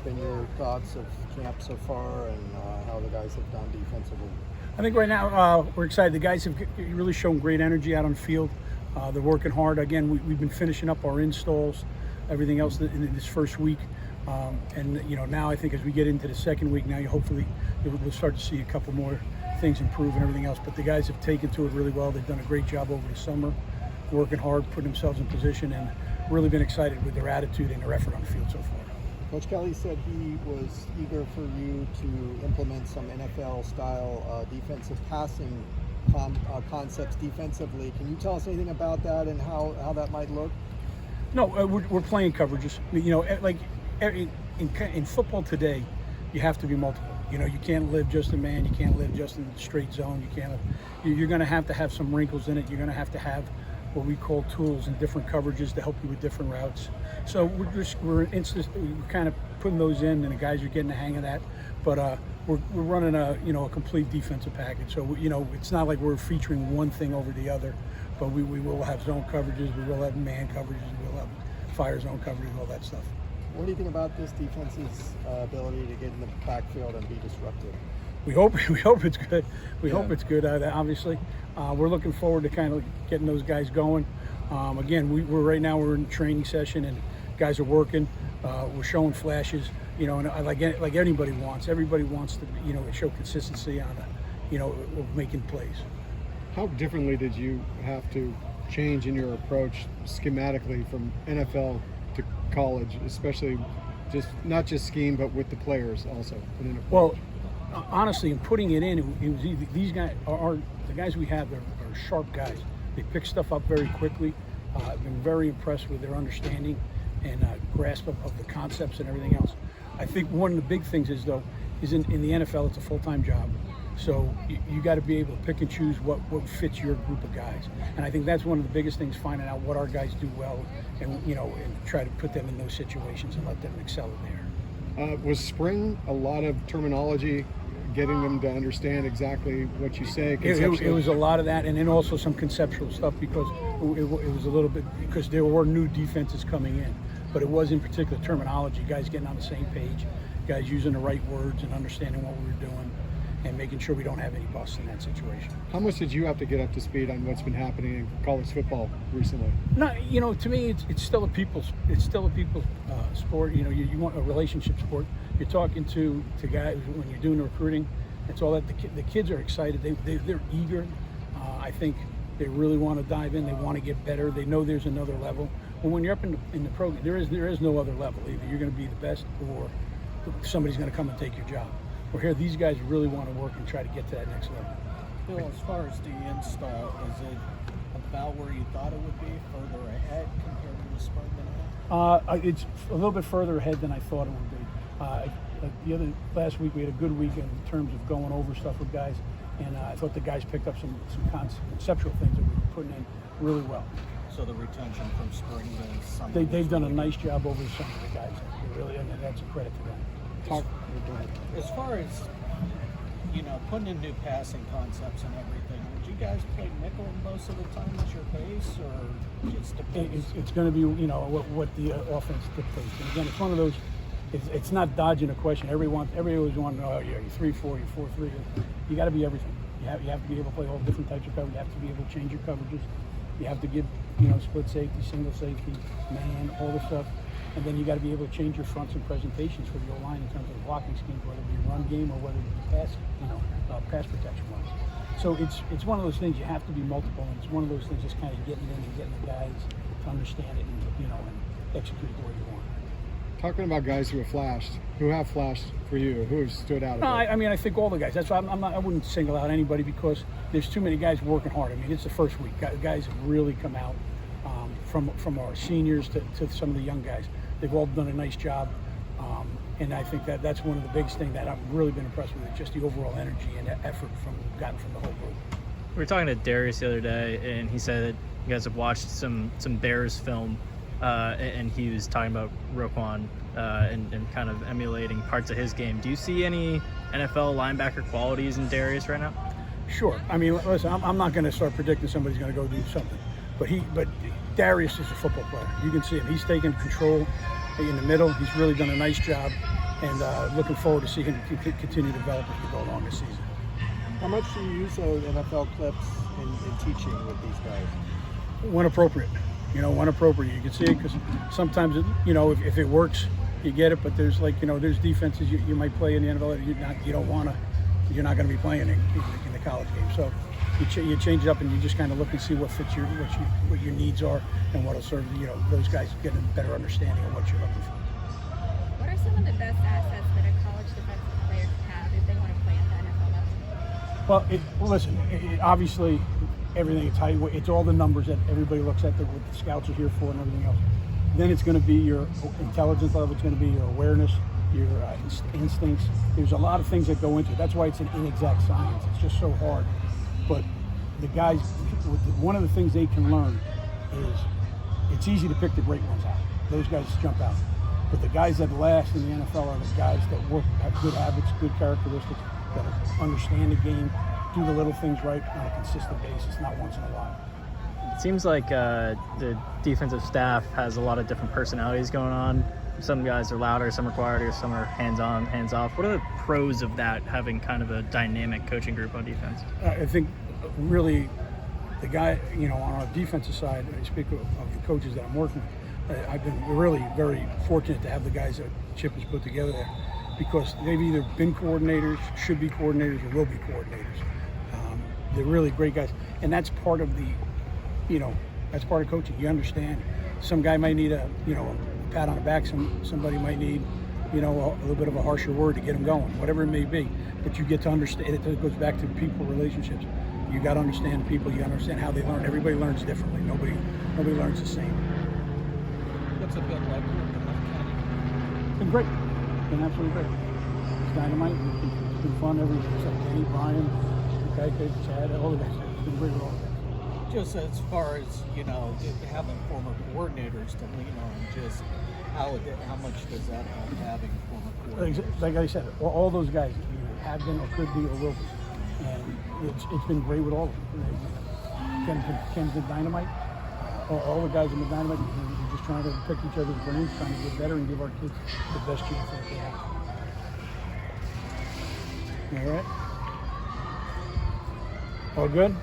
been your thoughts of camp so far and how the guys have done defensively? I think right now we're excited. The guys have really shown great energy out on the field. They're working hard. Again, we've been finishing up our installs, everything else in this first week. And now I think as we get into the second week, now hopefully we'll start to see a couple more things improve and everything else. But the guys have taken to it really well. They've done a great job over the summer, working hard, putting themselves in position, and really been excited with their attitude and their effort on the field so far. Coach Kelly said he was eager for you to implement some NFL-style defensive passing concepts defensively. Can you tell us anything about that and how that might look? No, we're playing coverages. Like in football today, you have to be multiple. You can't live just in man. You can't live just in the straight zone. You're going to have some wrinkles in it. You're going to have what we call tools and different coverages to help you with different routes. So we're kind of putting those in, and the guys are getting the hang of that. But we're running a complete defensive package. So it's not like we're featuring one thing over the other, but we will have zone coverages, we will have man coverages, we will have fire zone coverage, all that stuff. What do you think about this defense's ability to get in the backfield and be disruptive? We hope it's good. We hope it's good. Obviously, we're looking forward to kind of getting those guys going. Again, we're in training session and guys are working. We're showing flashes. And like everybody wants to show consistency on of making plays. How differently did you have to change in your approach schematically from NFL to college, especially not just scheme but with the players also? Well, honestly, in putting it in, it was either, these guys the guys we have are sharp guys. They pick stuff up very quickly. I've been very impressed with their understanding and grasp of the concepts and everything else. I think one of the big things is in the NFL, it's a full-time job. So you got to be able to pick and choose what fits your group of guys. And I think that's one of the biggest things, finding out what our guys do well and try to put them in those situations and let them excel in there. Was spring a lot of terminology, getting them to understand exactly what you say? It was a lot of that, and then also some conceptual stuff because it was a little bit, because there were new defenses coming in. But it was in particular terminology, guys getting on the same page, guys using the right words and understanding what we were doing, and making sure we don't have any busts in that situation. How much did you have to get up to speed on what's been happening in college football recently? No, to me, it's still a people's sport. You want a relationship sport. You're talking to guys when you're doing the recruiting. It's all that the kids are excited. They're eager. I think they really want to dive in. They want to get better. They know there's another level. But when you're up in the program, there is no other level. Either you're going to be the best, or somebody's going to come and take your job. Well, here, these guys really want to work and try to get to that next level. Bill, as far as the install, is it about where you thought it would be, further ahead compared to the spring and a half? It's a little bit further ahead than I thought it would be. Last week we had a good week in terms of going over stuff with guys, and I thought the guys picked up some conceptual things that we were putting in really well. So the retention from spring to summer. They've done a nice job over the summer, the guys. And that's a credit to them. As far as putting in new passing concepts and everything, would you guys play nickel most of the time as your base, or just depends? It's going to be what the offense dictates. And again, it's one of those. It's not dodging a question. Everybody always wants, you're 3-4, you're 4-3. You got to be everything. You have to be able to play all different types of coverage. You have to be able to change your coverages. You have to give split safety, single safety, man, all the stuff. And then you got to be able to change your fronts and presentations for the O-line in terms of the blocking scheme, whether it be a run game or whether it be pass protection runs. So it's one of those things. You have to be multiple, and it's one of those things just kind of getting in and getting the guys to understand it and execute it the way you want. Talking about guys who have flashed for you, who have stood out. I think all the guys. That's why I wouldn't single out anybody because there's too many guys working hard. I mean, it's the first week. Guys have really come out from our seniors to some of the young guys. They've all done a nice job, and I think that's one of the biggest things that I've really been impressed with, just the overall energy and effort gotten from the whole group. We were talking to Darius the other day, and he said that you guys have watched some Bears film, and he was talking about Roquan and kind of emulating parts of his game. Do you see any NFL linebacker qualities in Darius right now? Sure. I mean, listen, I'm not going to start predicting somebody's going to go do something, but Darius is a football player. You can see him. He's taking control in the middle. He's really done a nice job. and looking forward to seeing him continue to develop as we go along this season. How much do you use those NFL clips in teaching with these guys? When appropriate, when appropriate. You can see it because sometimes, if it works, you get it. But there's there's defenses you might play in the NFL that you're not going to be playing in the college game. So you change it up and you just kind of look and see what fits what your needs are and what'll serve those guys get a better understanding of what you're looking for. What are some of the best assets that a college defensive player can have if they want to play at the NFL level? Well, listen. Obviously, everything it's all the numbers that everybody looks at, what the scouts are here for, and everything else. Then it's going to be your intelligence level. It's going to be your awareness, your instincts. There's a lot of things that go into it. That's why it's an inexact science. It's just so hard. But the guys, one of the things they can learn is it's easy to pick the great ones out. Those guys jump out. But the guys that last in the NFL are the guys that have good habits, good characteristics, that understand the game, do the little things right on a consistent basis, not once in a while. It seems like the defensive staff has a lot of different personalities going on. Some guys are louder, some are quieter, some are hands-on, hands-off. What are the pros of that, having kind of a dynamic coaching group on defense? I think really the guy, on our defensive side, I speak of the coaches that I'm working with, I've been really very fortunate to have the guys that Chip has put together there, because they've either been coordinators, should be coordinators, or will be coordinators. They're really great guys, and that's part of that's part of coaching. You understand, some guy might need a pat on the back. Somebody might need, a little bit of a harsher word to get them going, whatever it may be. But you get to understand. It goes back to people relationships. You got to understand people. You understand how they learn. Everybody learns differently. Nobody learns the same. What's it been like working with Kenny? It's been great. It's been absolutely great. It's dynamite. It's been fun. Kenny, Brian, Chad, all the guys. It's been great with all the guys. Just as far as, having former coordinators to lean on, just how much does that help, having former coordinators? Like I said, all those guys either have been or could be or will be. And it's been great with all of them. Ken's been dynamite. All the guys in the dynamite, we're just trying to pick each other's brains, trying to get better and give our kids the best chance that they have. All right? All good?